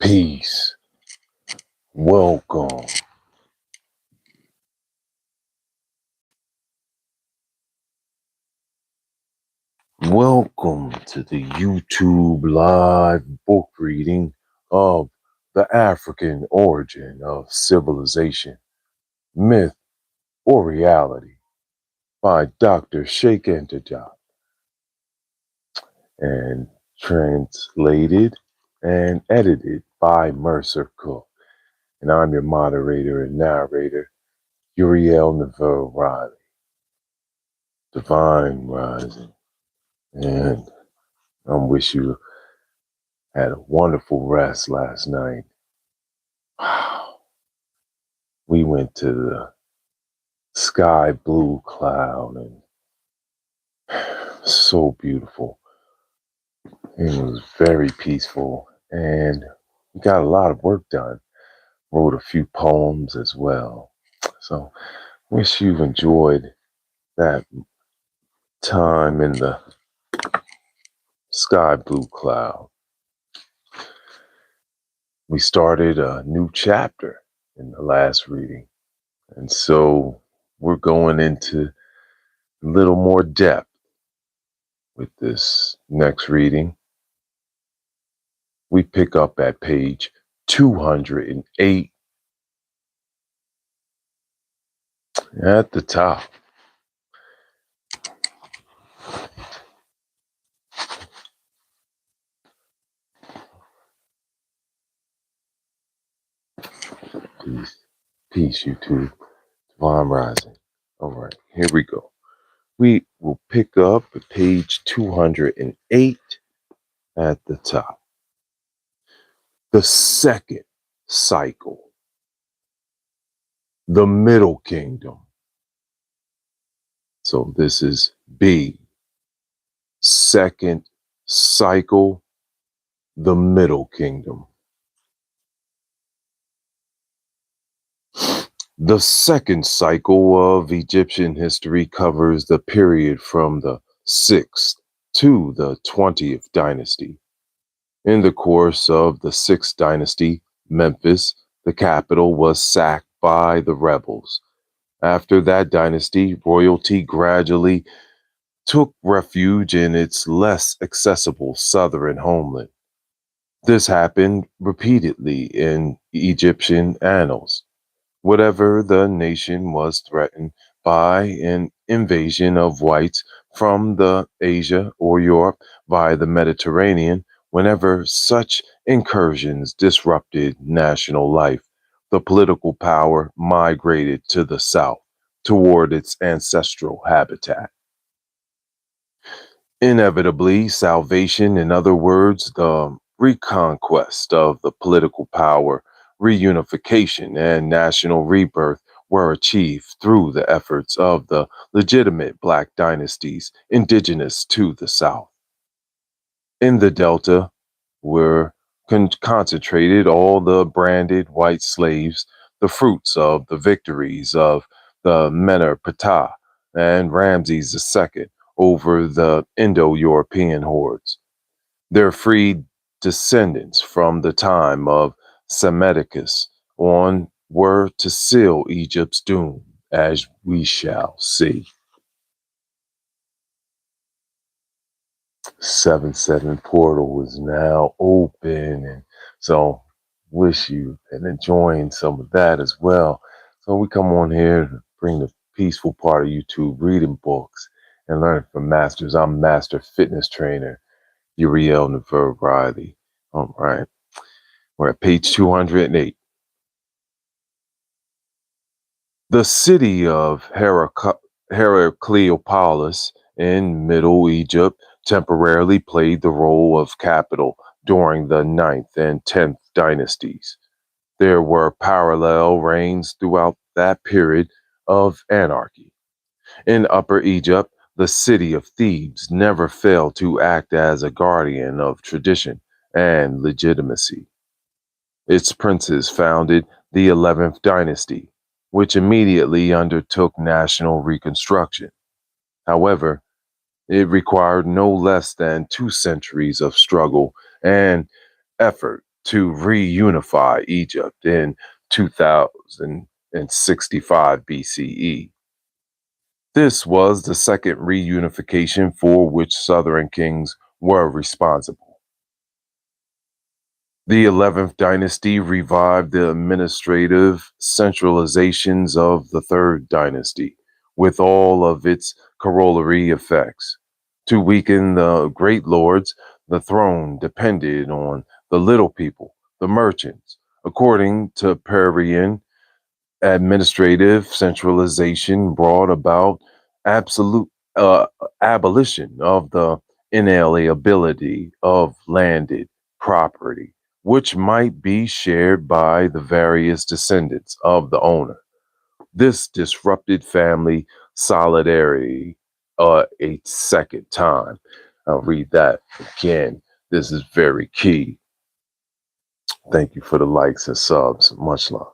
Peace. Welcome. Welcome to the YouTube live book reading of The African Origin of Civilization, Myth or Reality by Dr. Cheikh Anta and translated and edited by Mercer Cook. And I'm your moderator and narrator, Uriel Riley. Divine Rising. And I wish you had a wonderful rest last night. Wow. We went to the sky blue cloud and so beautiful. It was very peaceful and we got a lot of work done. Wrote a few poems as well. So wish you've enjoyed that time in the sky blue cloud. We started a new chapter in the last reading. And so we're going into a little more depth with this next reading. We pick up at page 208 at the top. Peace, YouTube. Divine Rising. All right, here we go. We will pick up at page 208 at the top. The second cycle. The Middle Kingdom. So this is B. Second cycle. The Middle Kingdom. The second cycle of Egyptian history covers the period from the 6th to the 20th dynasty. In the course of the 6th dynasty, Memphis, the capital, was sacked by the rebels. After that dynasty, royalty gradually took refuge in its less accessible southern homeland. This happened repeatedly in Egyptian annals. Whatever the nation was threatened by an invasion of whites from the Asia or Europe via the Mediterranean, whenever such incursions disrupted national life, the political power migrated to the south toward its ancestral habitat. Inevitably, salvation, in other words, the reconquest of the political power, reunification, and national rebirth were achieved through the efforts of the legitimate Black dynasties indigenous to the South. In the Delta were concentrated all the branded white slaves, the fruits of the victories of the Menor Ptah and Ramses II over the Indo-European hordes. Their freed descendants from the time of Psammetichus on were to seal Egypt's doom, as we shall see. 7-7 portal is now open, and so wish you and enjoying some of that as well. So we come on here to bring the peaceful part of YouTube, reading books and learning from masters. I'm master fitness trainer Uriel Riley. All right, we're at page 208. The city of Heracleopolis in Middle Egypt temporarily played the role of capital during the 9th and 10th dynasties. There were parallel reigns throughout that period of anarchy. In Upper Egypt, the city of Thebes never failed to act as a guardian of tradition and legitimacy. Its princes founded the 11th dynasty, which immediately undertook national reconstruction. However, it required no less than 2 centuries of struggle and effort to reunify Egypt in 2065 BCE. This was the second reunification for which southern kings were responsible. The 11th dynasty revived the administrative centralizations of the third dynasty, with all of its corollary effects. To weaken the great lords, the throne depended on the little people, the merchants. According to Perrian, administrative centralization brought about absolute abolition of the inalienability of landed property, which might be shared by the various descendants of the owner. This disrupted family solidarity a second time. I'll read that again. This is very key. Thank you for the likes and subs. Much love.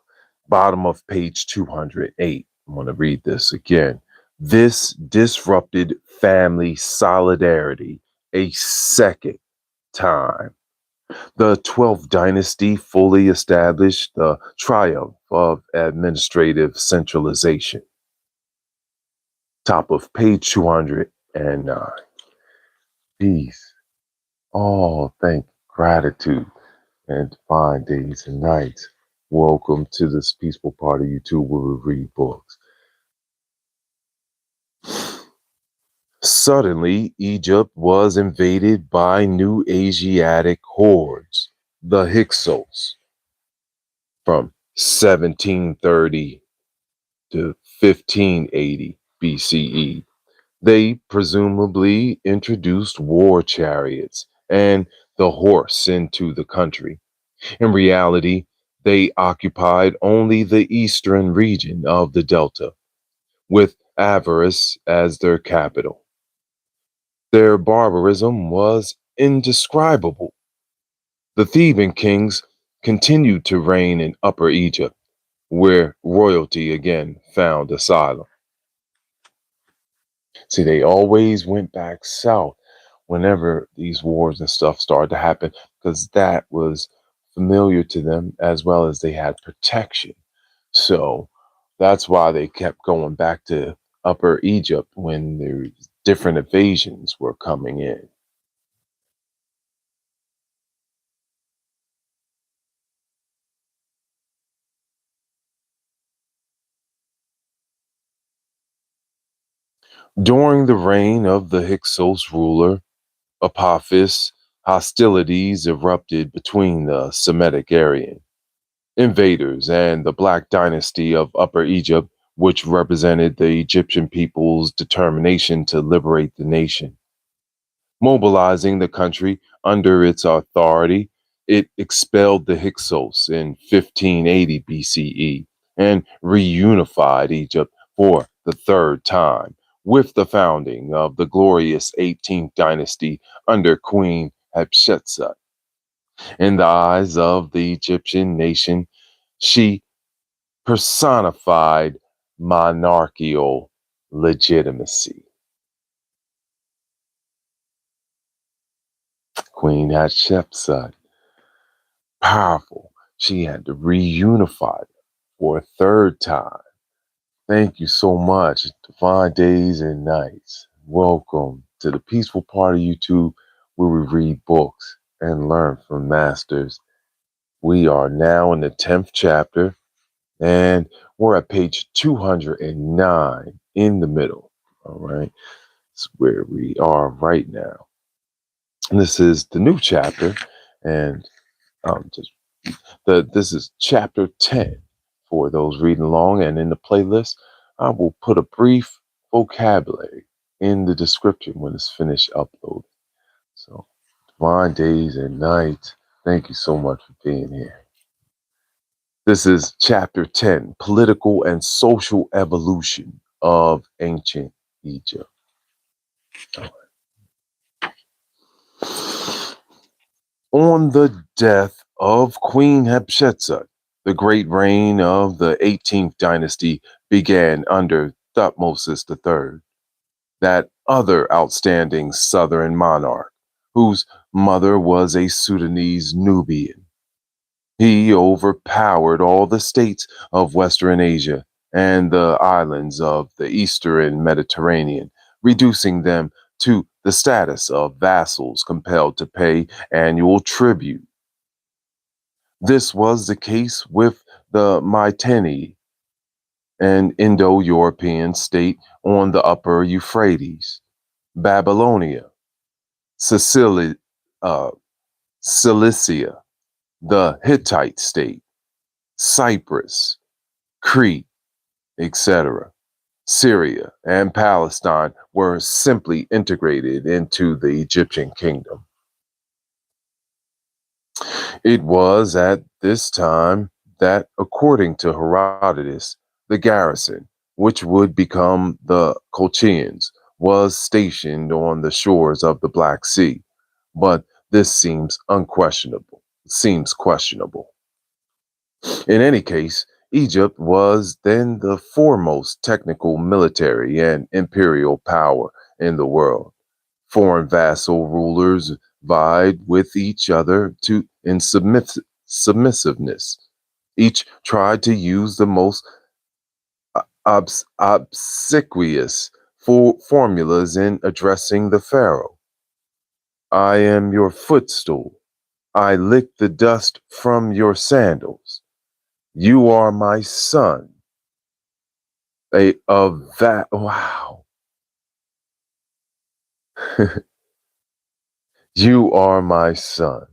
Bottom of page 208. I'm going to read this again. This disrupted family solidarity a second time. The 12th dynasty fully established the triumph of administrative centralization. Top of page 209. Peace. Oh, thank gratitude. And divine days and nights. Welcome to this peaceful part of YouTube where we read books. Suddenly, Egypt was invaded by new Asiatic hordes, the Hyksos, from 1730 to 1580 BCE. They presumably introduced war chariots and the horse into the country. In reality, they occupied only the eastern region of the Delta, with Avaris as their capital. Their barbarism was indescribable. The Theban kings continued to reign in Upper Egypt, where royalty again found asylum. See, they always went back south whenever these wars and stuff started to happen because that was familiar to them as well as they had protection. So that's why they kept going back to Upper Egypt when the different invasions were coming in. During the reign of the Hyksos ruler, Apophis, hostilities erupted between the Semitic Aryan invaders and the Black Dynasty of Upper Egypt, which represented the Egyptian people's determination to liberate the nation. Mobilizing the country under its authority, it expelled the Hyksos in 1580 BCE and reunified Egypt for the third time with the founding of the glorious 18th dynasty under Queen Hatshepsut. In the eyes of the Egyptian nation, she personified monarchical legitimacy. Queen Hatshepsut, powerful. She had to reunify for a third time. Thank you so much, Divine Days and Nights. Welcome to the peaceful part of YouTube where we read books and learn from masters. We are now in the 10th chapter and we're at page 209 in the middle. All right. It's where we are right now. And this is the new chapter and just this is chapter 10 for those reading along, and in the playlist I will put a brief vocabulary in the description when it's finished uploading. So divine days and nights, thank you so much for being here. This is chapter 10, political and social evolution of ancient Egypt. On the death of Queen Hatshepsut, the great reign of the 18th dynasty began under Thutmose III, that other outstanding southern monarch, whose mother was a Sudanese Nubian. He overpowered all the states of Western Asia and the islands of the Eastern Mediterranean, reducing them to the status of vassals compelled to pay annual tribute. This was the case with the Mycenae, an Indo European state on the upper Euphrates, Babylonia, Sicily, uh, Cilicia, the Hittite state, Cyprus, Crete, etc. Syria and Palestine were simply integrated into the Egyptian kingdom. It was at this time that, according to Herodotus, the garrison, which would become the Colchians, was stationed on the shores of the Black Sea. But this seems questionable. In any case, Egypt was then the foremost technical military and imperial power in the world. Foreign vassal rulers vied with each other in submissiveness. Each tried to use the most obsequious formulas in addressing the pharaoh. I am your footstool. I lick the dust from your sandals. You are my son. A of that wow. You are my son.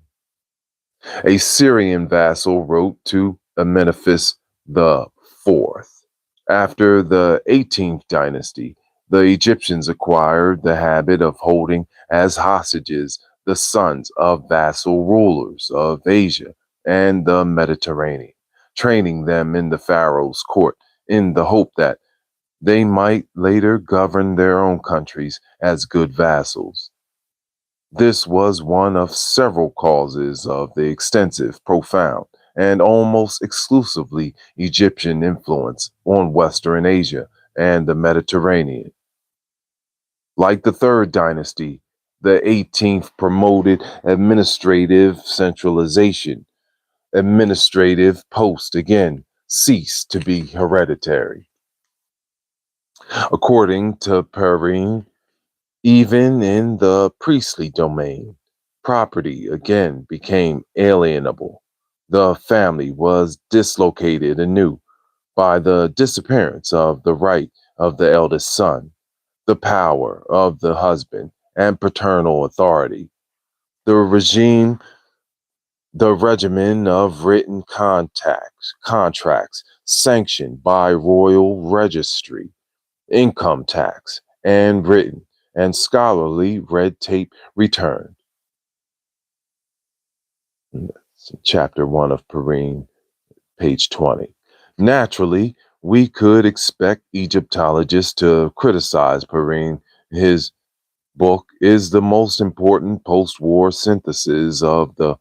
A Syrian vassal wrote to Amenophis the Fourth. After the 18th dynasty, the Egyptians acquired the habit of holding as hostages the sons of vassal rulers of Asia and the Mediterranean, training them in the pharaoh's court in the hope that they might later govern their own countries as good vassals. This was one of several causes of the extensive, profound, and almost exclusively Egyptian influence on Western Asia and the Mediterranean. Like the Third Dynasty, the 18th promoted administrative centralization. Administrative posts again ceased to be hereditary. According to Perrine, even in the priestly domain, property again became alienable. The family was dislocated anew by the disappearance of the right of the eldest son, the power of the husband, and paternal authority. The regime, the regimen of written contracts sanctioned by royal registry, income tax, and written and scholarly red tape returned. Chapter 1 of Perrine, page 20. Naturally, we could expect Egyptologists to criticize Perrine. His book is the most important post war synthesis of the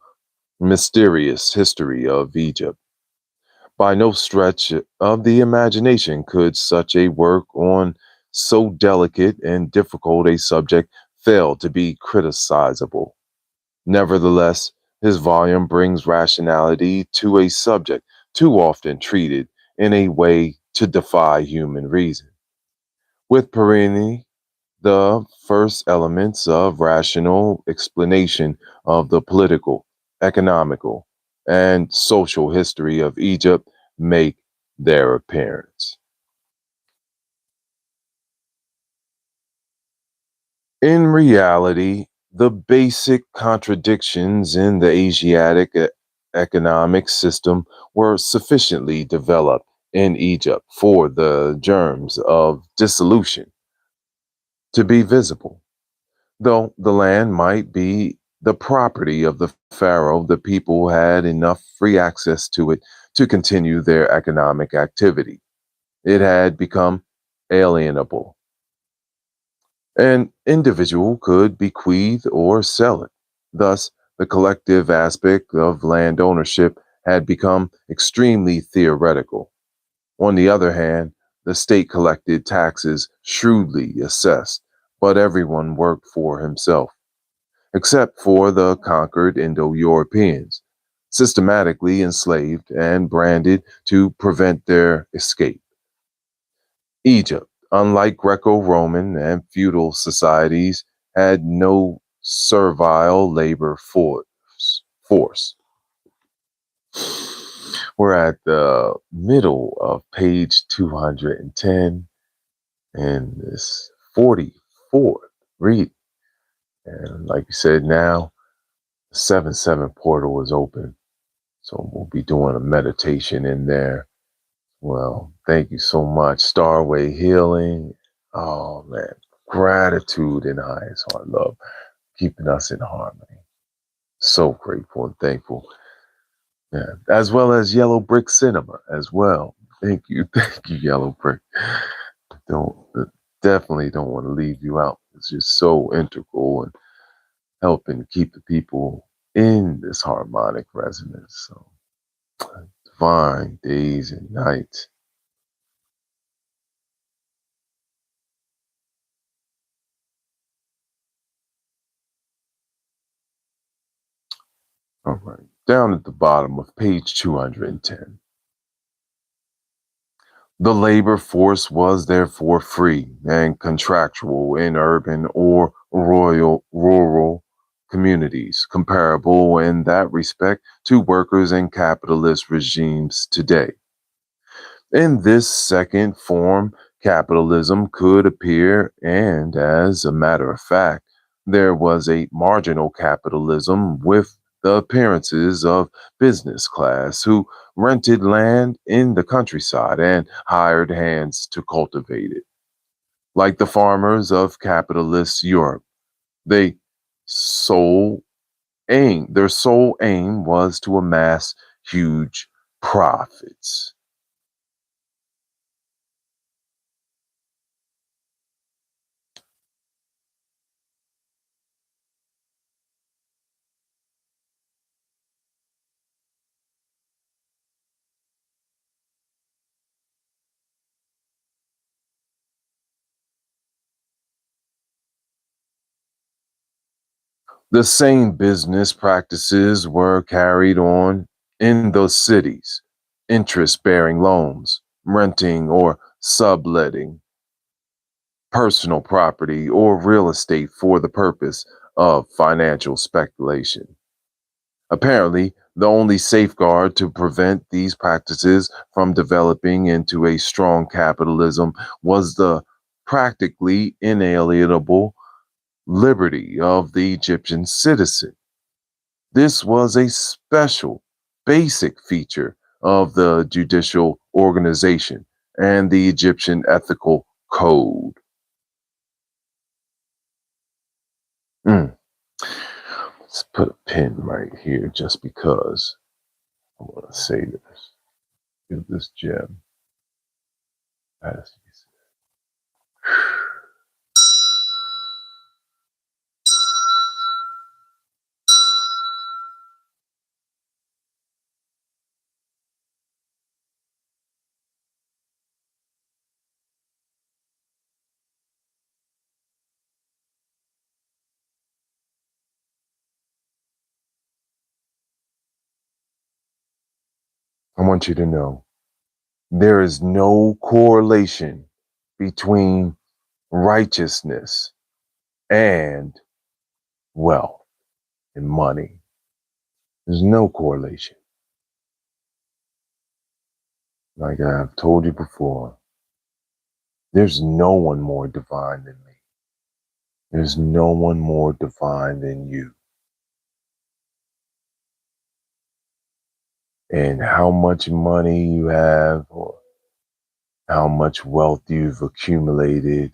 mysterious history of Egypt. By no stretch of the imagination could such a work on so delicate and difficult a subject fail to be criticizable. Nevertheless, his volume brings rationality to a subject too often treated in a way to defy human reason. With Perini, the first elements of rational explanation of the political, economical, and social history of Egypt make their appearance. In reality, the basic contradictions in the Asiatic economic system were sufficiently developed in Egypt for the germs of dissolution to be visible. Though the land might be the property of the pharaoh, the people had enough free access to it to continue their economic activity. It had become alienable. An individual could bequeath or sell it. Thus, the collective aspect of land ownership had become extremely theoretical. On the other hand, the state collected taxes shrewdly assessed, but everyone worked for himself, except for the conquered Indo Europeans. systematically enslaved and branded to prevent their escape. Egypt, unlike Greco Roman and feudal societies, had no servile labor force. We're at the middle of page 210 in this 44th read. And like you said, now the 7-7 portal is open. So we'll be doing a meditation in there. Well, thank you so much. Starway Healing. Oh, man. Gratitude in highest heart love, keeping us in harmony. So grateful and thankful. Yeah. As well as Yellow Brick Cinema as well. Thank you. Thank you, Yellow Brick. Don't definitely don't want to leave you out. It's just so integral and helping keep the people in this harmonic resonance. So divine days and nights. All right. Down at the bottom of page 210. The labor force was therefore free and contractual in urban or rural communities, comparable in that respect to workers in capitalist regimes today. In this second form, capitalism could appear, and as a matter of fact, there was a marginal capitalism with the appearances of business class who rented land in the countryside and hired hands to cultivate it. Like the farmers of capitalist Europe, they their sole aim was to amass huge profits. The same business practices were carried on in those cities: interest bearing loans, renting or subletting personal property or real estate for the purpose of financial speculation. Apparently, the only safeguard to prevent these practices from developing into a strong capitalism was the practically inalienable liberty of the Egyptian citizen. This was a special, basic feature of the judicial organization and the Egyptian ethical code. Mm. Let's put a pin right here just because I want to say this. Give this gem. As you said. I want you to know there is no correlation between righteousness and wealth and money. There's no correlation. Like I've told you before, there's no one more divine than me. There's no one more divine than you. And how much money you have or how much wealth you've accumulated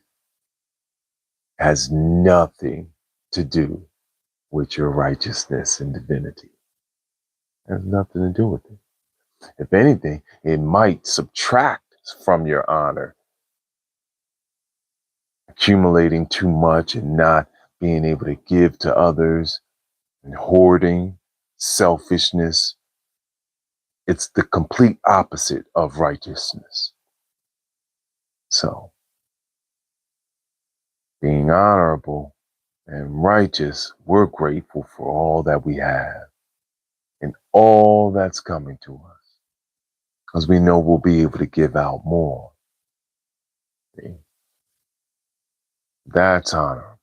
has nothing to do with your righteousness and divinity. It has nothing to do with it. If anything, it might subtract from your honor, accumulating too much and not being able to give to others, and hoarding, selfishness. It's the complete opposite of righteousness. So, being honorable and righteous, we're grateful for all that we have. in all that's coming to us, because we know we'll be able to give out more. See? That's honor.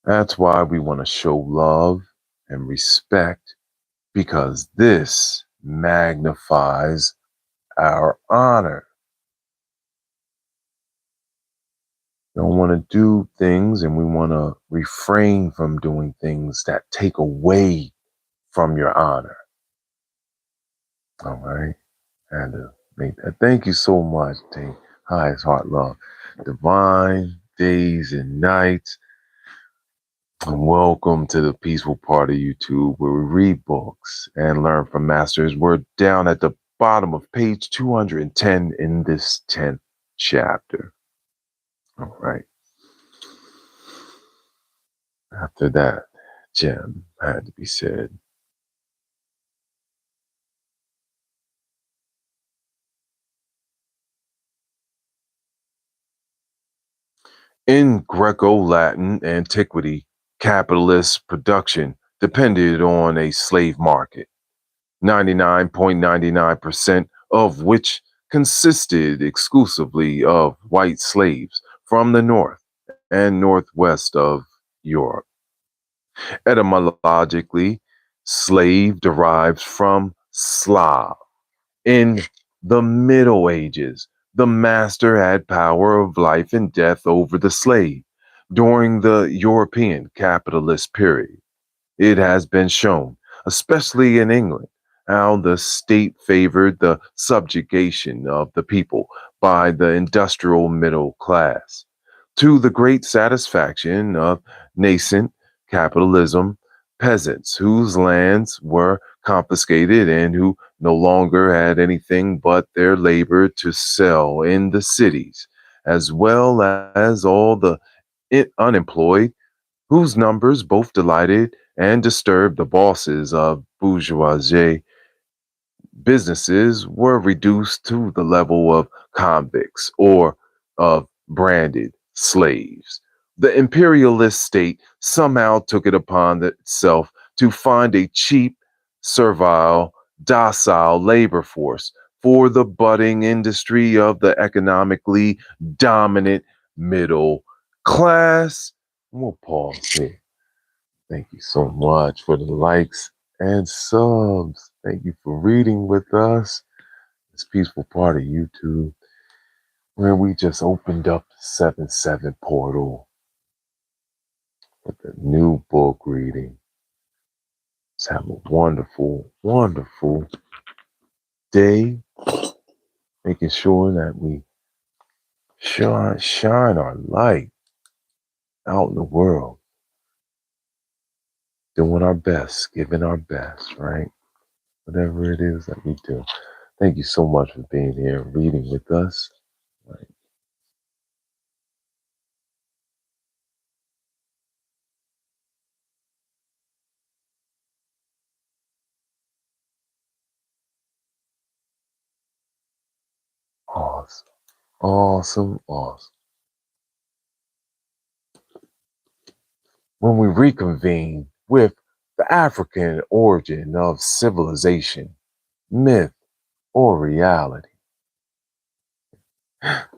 That's why we want to show love and respect, because this magnifies our honor. We don't want to do things, and we want to refrain from doing things that take away from your honor. All right. And make that. Thank you so much, Tank. Highest heart love. Divine days and nights. And welcome to the Peaceful Part of YouTube, where we read books and learn from masters. We're down at the bottom of page 210 in this 10th chapter. All right. After that, gem had to be said. In Greco-Latin antiquity, capitalist production depended on a slave market, 99.99% of which consisted exclusively of white slaves from the north and northwest of Europe. Etymologically, slave derives from Slav. In the Middle Ages, the master had power of life and death over the slave. During the European capitalist period, it has been shown, especially in England, how the state favored the subjugation of the people by the industrial middle class, to the great satisfaction of nascent capitalism peasants whose lands were confiscated and who no longer had anything but their labor to sell in the cities, as well as all the unemployed, whose numbers both delighted and disturbed the bosses of bourgeoisie businesses, were reduced to the level of convicts or of branded slaves. The imperialist state somehow took it upon itself to find a cheap, servile, docile labor force for the budding industry of the economically dominant middle class. We'll pause here. Thank you so much for the likes and subs. Thank you for reading with us. This Peaceful Part of YouTube, where we just opened up the 7-7 portal with a new book reading. Let's have a wonderful, wonderful day, making sure that we shine our light out in the world, doing our best, giving our best, right? Whatever it is that we do. Thank you so much for being here, reading with us. Right. Awesome, awesome, awesome. When we reconvene with the African origin of civilization, myth, or reality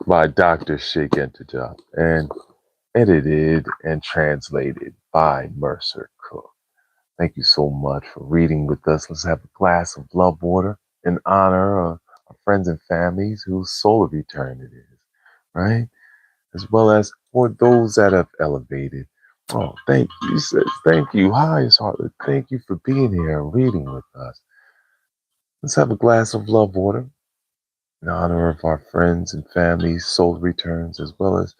by Dr. Cheikh Anta and edited and translated by Mercer Cook. Thank you so much for reading with us. Let's have a glass of love water in honor of our friends and families whose solar return it is, right? As well as for those that have elevated. Oh, thank you, sis. Thank you, highest heartlet. Thank you for being here and reading with us. Let's have a glass of love water in honor of our friends and families' soul returns, as well as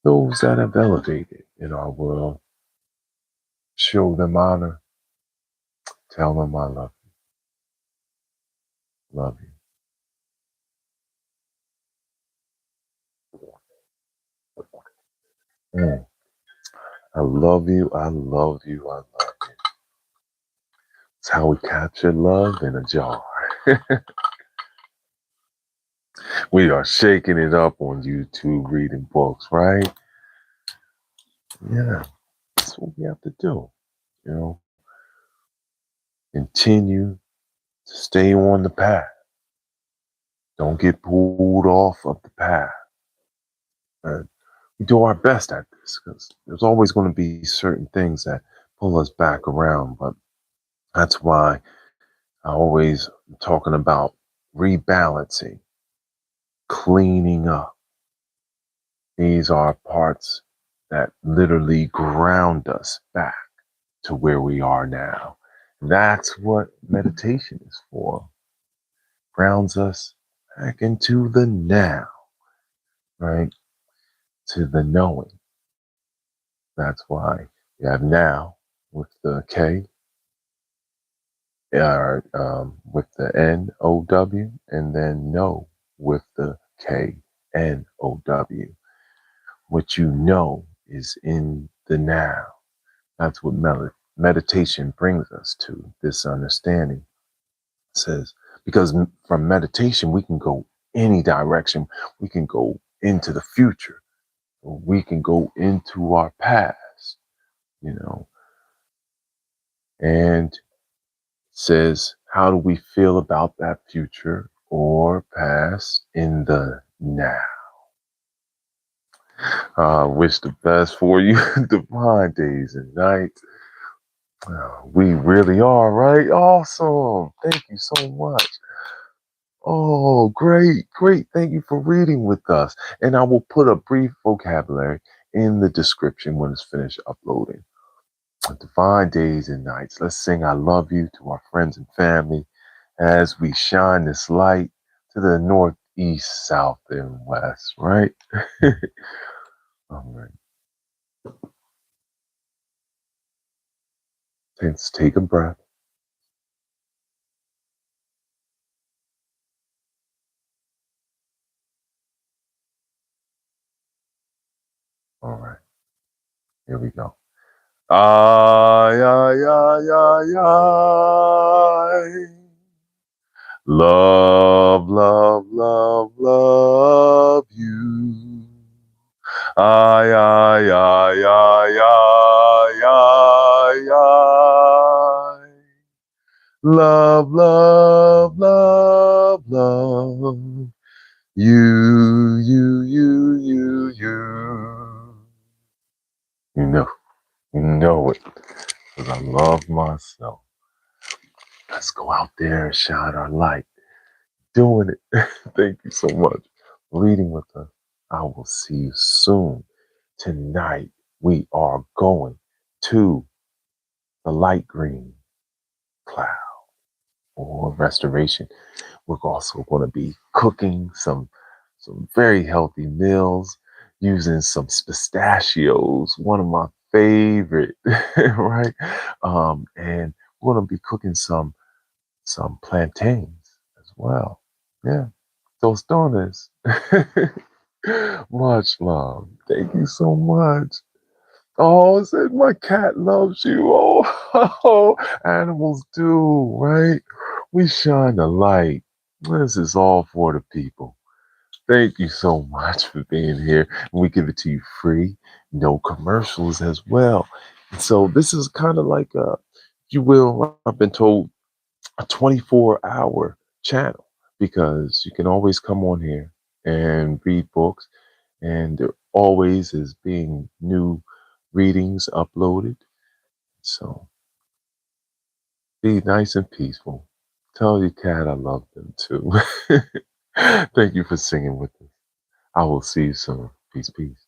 those that have elevated in our world. Show them honor. Tell them I love you. Love you. Mm. I love you. I love you. I love you. It's how we capture love in a jar. We are shaking it up on YouTube, reading books, right? Yeah, that's what we have to do. You know, continue to stay on the path. Don't get pulled off of the path. And we do our best at this because there's always going to be certain things that pull us back around. But that's why I always am talking about rebalancing, cleaning up. These are parts that literally ground us back to where we are now. That's what meditation is for. Grounds us back into the now, right? To the knowing. That's why you have now with the K, with the N-O-W, and then know with the K-N-O-W. What you know is in the now. That's what meditation brings us to, this understanding. It says, because from meditation, we can go any direction. We can go into the future. We can go into our past, you know, and says, how do we feel about that future or past in the now? Wish the best for you, divine days and nights. We really are, right? Awesome. Thank you so much. Oh, great, great. Thank you for reading with us. And I will put a brief vocabulary in the description when it's finished uploading. Divine days and nights. Let's sing I love you to our friends and family as we shine this light to the north, east, south, and west, right? All right. Let's take a breath. All right. Here we go. Ay, ay, ay, ay, ay. Love, love, love, love you. Ay, ay, ay, ay, ay, ay, ay. Love, love, love, love. You. You know it. Because I love myself. Let's go out there and shine our light. Doing it. Thank you so much for reading with us. I will see you soon. Tonight, we are going to the light green cloud for restoration. We're also going to be cooking some very healthy meals using some pistachios, one of my favorite, right? And we're going to be cooking some plantains as well. Yeah, tostones. Much love. Thank you so much. Oh, it said my cat loves you. Oh, animals do, right? We shine the light. This is all for the people. Thank you so much for being here. We give it to you free, no commercials as well. So this is kind of like if you will, I've been told, a 24-hour channel because you can always come on here and read books, and there always is being new readings uploaded. So be nice and peaceful. Tell your cat I love them too. Thank you for singing with us. I will see you soon. Peace, peace.